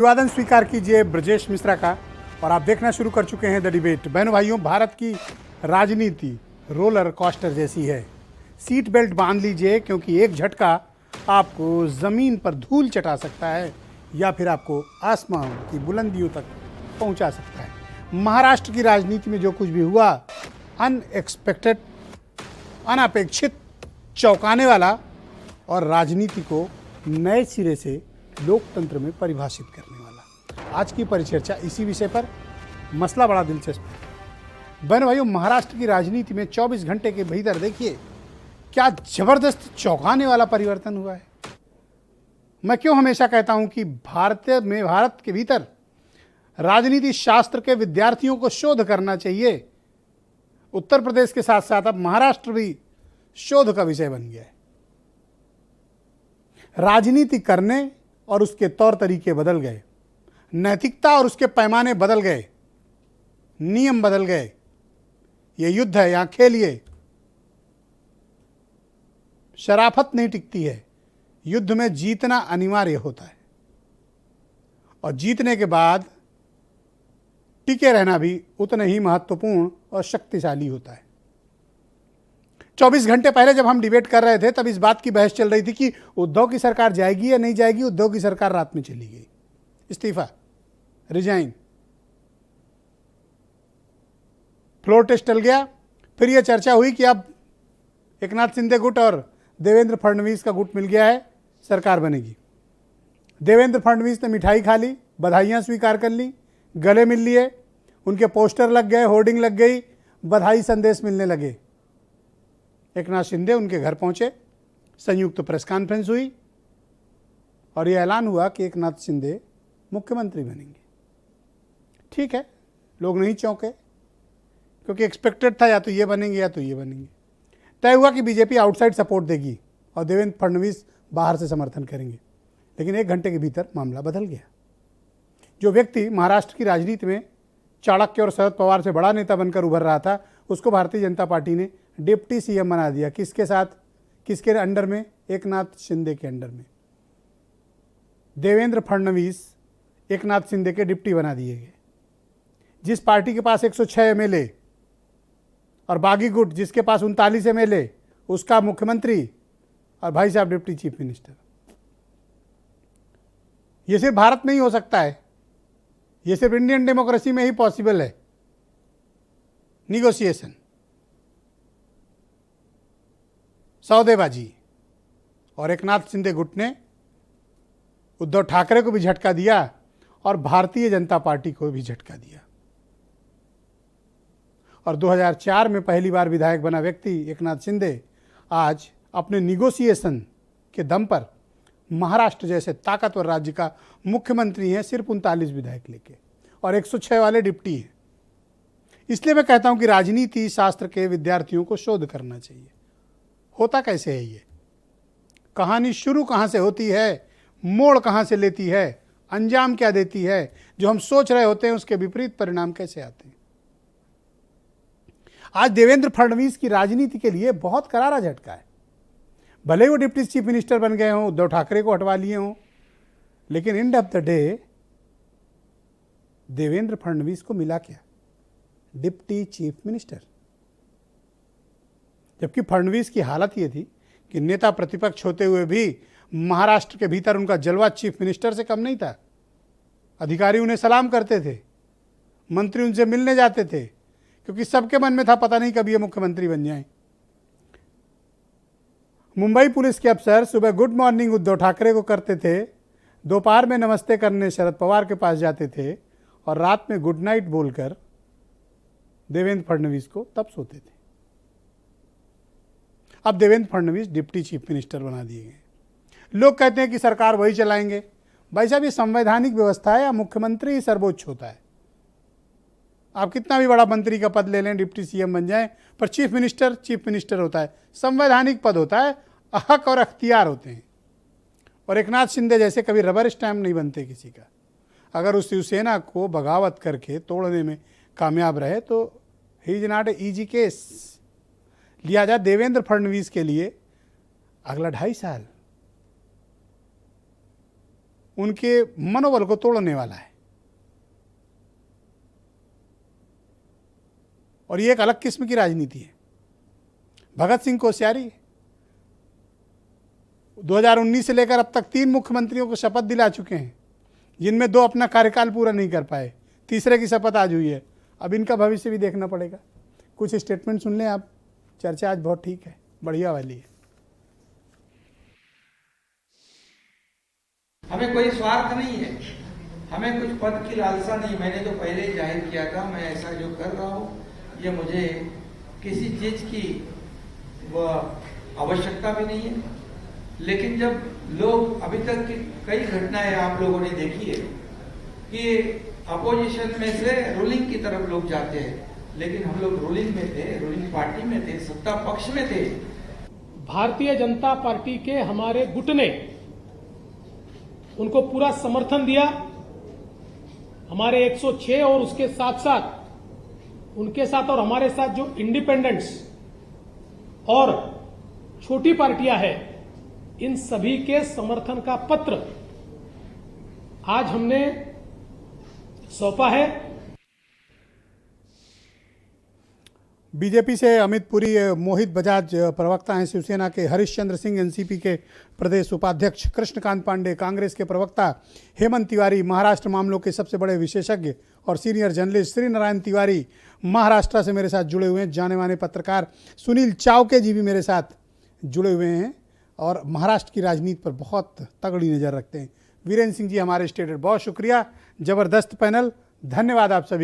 अभिवादन स्वीकार कीजिए ब्रजेश मिश्रा का। और आप देखना शुरू कर चुके हैं द डिबेट। बहनों भाइयों, भारत की राजनीति रोलर कोस्टर जैसी है। सीट बेल्ट बांध लीजिए, क्योंकि एक झटका आपको ज़मीन पर धूल चटा सकता है या फिर आपको आसमान की बुलंदियों तक पहुंचा सकता है। महाराष्ट्र की राजनीति में जो कुछ भी हुआ, अनएक्सपेक्टेड, अनपेक्षित, चौंकाने वाला और राजनीति को नए सिरे से लोकतंत्र में परिभाषित करने वाला। आज की परिचर्चा इसी विषय पर। मसला बड़ा दिलचस्प है। बहनों भाइयों, महाराष्ट्र की राजनीति में 24 घंटे के भीतर देखिए क्या जबरदस्त चौंकाने वाला परिवर्तन हुआ है। मैं क्यों हमेशा कहता हूं कि भारत के भीतर राजनीति शास्त्र के विद्यार्थियों को शोध करना चाहिए। उत्तर प्रदेश के साथ साथ अब महाराष्ट्र भी शोध का विषय बन गया है। राजनीति करने और उसके तौर तरीके बदल गए, नैतिकता और उसके पैमाने बदल गए, नियम बदल गए। ये युद्ध है, यहां खेलिए। शराफत नहीं टिकती है, युद्ध में जीतना अनिवार्य होता है और जीतने के बाद टिके रहना भी उतना ही महत्वपूर्ण और शक्तिशाली होता है। 24 घंटे पहले जब हम डिबेट कर रहे थे, तब इस बात की बहस चल रही थी कि उद्धव की सरकार जाएगी या नहीं जाएगी। उद्धव की सरकार रात में चली गई, इस्तीफा, रिजाइन, फ्लोर टेस्ट टल गया। फिर यह चर्चा हुई कि अब एकनाथ शिंदे गुट और देवेंद्र फडणवीस का गुट मिल गया है, सरकार बनेगी। देवेंद्र फडणवीस ने मिठाई खा ली, बधाइयां स्वीकार कर ली, गले मिल लिए, उनके पोस्टर लग गए, होर्डिंग लग गई, बधाई संदेश मिलने लगे। एकनाथ शिंदे उनके घर पहुंचे, संयुक्त प्रेस कॉन्फ्रेंस हुई और यह ऐलान हुआ कि एकनाथ शिंदे मुख्यमंत्री बनेंगे। ठीक है, लोग नहीं चौंके, क्योंकि एक्सपेक्टेड था या तो ये बनेंगे या तो ये बनेंगे। तय हुआ कि बीजेपी आउटसाइड सपोर्ट देगी और देवेंद्र फडणवीस बाहर से समर्थन करेंगे। लेकिन एक घंटे के भीतर मामला बदल गया। जो व्यक्ति महाराष्ट्र की राजनीति में चाणक्य और शरद पवार से बड़ा नेता बनकर उभर रहा था, उसको भारतीय जनता पार्टी ने डिप्टी सीएम बना दिया। किसके साथ, किसके अंडर में? एकनाथ शिंदे के अंडर में। देवेंद्र फडणवीस एकनाथ शिंदे के डिप्टी बना दिए गए। जिस पार्टी के पास 106 एमएलए और बागी गुट जिसके पास 39 एमएलए, उसका मुख्यमंत्री और भाई साहब डिप्टी चीफ मिनिस्टर। यह सिर्फ भारत में ही हो सकता है, यह सिर्फ इंडियन डेमोक्रेसी में ही पॉसिबल है। निगोशिएशन, सौदेबाजी। और एकनाथ शिंदे गुट ने उद्धव ठाकरे को भी झटका दिया और भारतीय जनता पार्टी को भी झटका दिया। और 2004 में पहली बार विधायक बना व्यक्ति एकनाथ शिंदे आज अपने निगोशिएशन के दम पर महाराष्ट्र जैसे ताकतवर राज्य का मुख्यमंत्री है, सिर्फ 39 विधायक लेके, और 106 वाले डिप्टी हैं। इसलिए मैं कहता हूं कि राजनीति शास्त्र के विद्यार्थियों को शोध करना चाहिए। होता कैसे है ये? कहानी शुरू कहां से होती है, मोड़ कहां से लेती है, अंजाम क्या देती है, जो हम सोच रहे होते हैं उसके विपरीत परिणाम कैसे आते हैं। आज देवेंद्र फडणवीस की राजनीति के लिए बहुत करारा झटका है। भले ही वो डिप्टी चीफ मिनिस्टर बन गए हों, उद्धव ठाकरे को हटवा लिए हों, लेकिन end of the day Devendra Fadnavis को मिला क्या? Deputy chief minister. जबकि फडणवीस की हालत ये थी कि नेता प्रतिपक्ष होते हुए भी महाराष्ट्र के भीतर उनका जलवा चीफ मिनिस्टर से कम नहीं था। अधिकारी उन्हें सलाम करते थे, मंत्री उनसे मिलने जाते थे, क्योंकि सबके मन में था पता नहीं कब ये मुख्यमंत्री बन जाएं। मुंबई पुलिस के अफसर सुबह गुड मॉर्निंग उद्धव ठाकरे को करते थे, दोपहर में नमस्ते करने शरद पवार के पास जाते थे और रात में गुड नाइट बोलकर देवेंद्र फडणवीस को तब सोते थे। अब Devendra Fadnavis deputy chief minister बना दिए गए। लोग कहते हैं कि सरकार वही चलाएंगे। भाई साहब, ये संवैधानिक व्यवस्था है या मुख्यमंत्री ही सर्वोच्च होता है? आप कितना भी बड़ा मंत्री का पद ले लें, डिप्टी सीएम बन जाएं, पर चीफ मिनिस्टर होता है, संवैधानिक पद होता है, हक और अख्तियार होते हैं। और एकनाथ शिंदे जैसे कभी रबर स्टैम्प नहीं बनते किसी का। अगर उस शिवसेना को बगावत करके तोड़ने में कामयाब रहे तो he is not a easy case. लिहाजा देवेंद्र फडणवीस के लिए अगला 2.5 साल उनके मनोबल को तोड़ने वाला है। और ये एक अलग किस्म की राजनीति है। भगत सिंह कोश्यारी 2019 से लेकर अब तक 3 मुख्यमंत्रियों को शपथ दिला चुके हैं, जिनमें 2 अपना कार्यकाल पूरा नहीं कर पाए, तीसरे की शपथ आज हुई है। अब इनका भविष्य भी देखना पड़ेगा। कुछ स्टेटमेंट सुन लें आप। चर्चा आज बहुत ठीक है, बढ़िया वाली है। हमें कोई स्वार्थ नहीं है, हमें कुछ पद की लालसा नहीं। मैंने तो पहले ही जाहिर किया था, मैं ऐसा जो कर रहा हूँ ये मुझे किसी चीज की आवश्यकता भी नहीं है। लेकिन जब लोग अभी तक की कई घटनाएं आप लोगों ने देखी है कि अपोजिशन में से रूलिंग की तरफ लोग जाते हैं, लेकिन हम लोग रूलिंग में थे, रूलिंग पार्टी में थे, सत्ता पक्ष में थे। भारतीय जनता पार्टी के हमारे गुट ने उनको पूरा समर्थन दिया। हमारे 106 और उसके साथ साथ उनके साथ और हमारे साथ जो इंडिपेंडेंट्स और छोटी पार्टियां हैं, इन सभी के समर्थन का पत्र आज हमने सौंपा है। बीजेपी से अमित पुरी, मोहित बजाज प्रवक्ता हैं, शिवसेना के हरीशचंद्र सिंह एनसीपी के प्रदेश उपाध्यक्ष, कृष्णकांत पांडे कांग्रेस के प्रवक्ता, हेमंत तिवारी महाराष्ट्र मामलों के सबसे बड़े विशेषज्ञ और सीनियर जर्नलिस्ट, श्री नारायण तिवारी महाराष्ट्र से मेरे साथ जुड़े हुए हैं, जाने माने पत्रकार सुनील चावके जी भी मेरे साथ जुड़े हुए हैं और महाराष्ट्र की राजनीति पर बहुत तगड़ी नज़र रखते हैं। वीरेंद्र सिंह जी हमारे स्टेट, बहुत शुक्रिया, ज़बरदस्त पैनल, धन्यवाद आप सभी।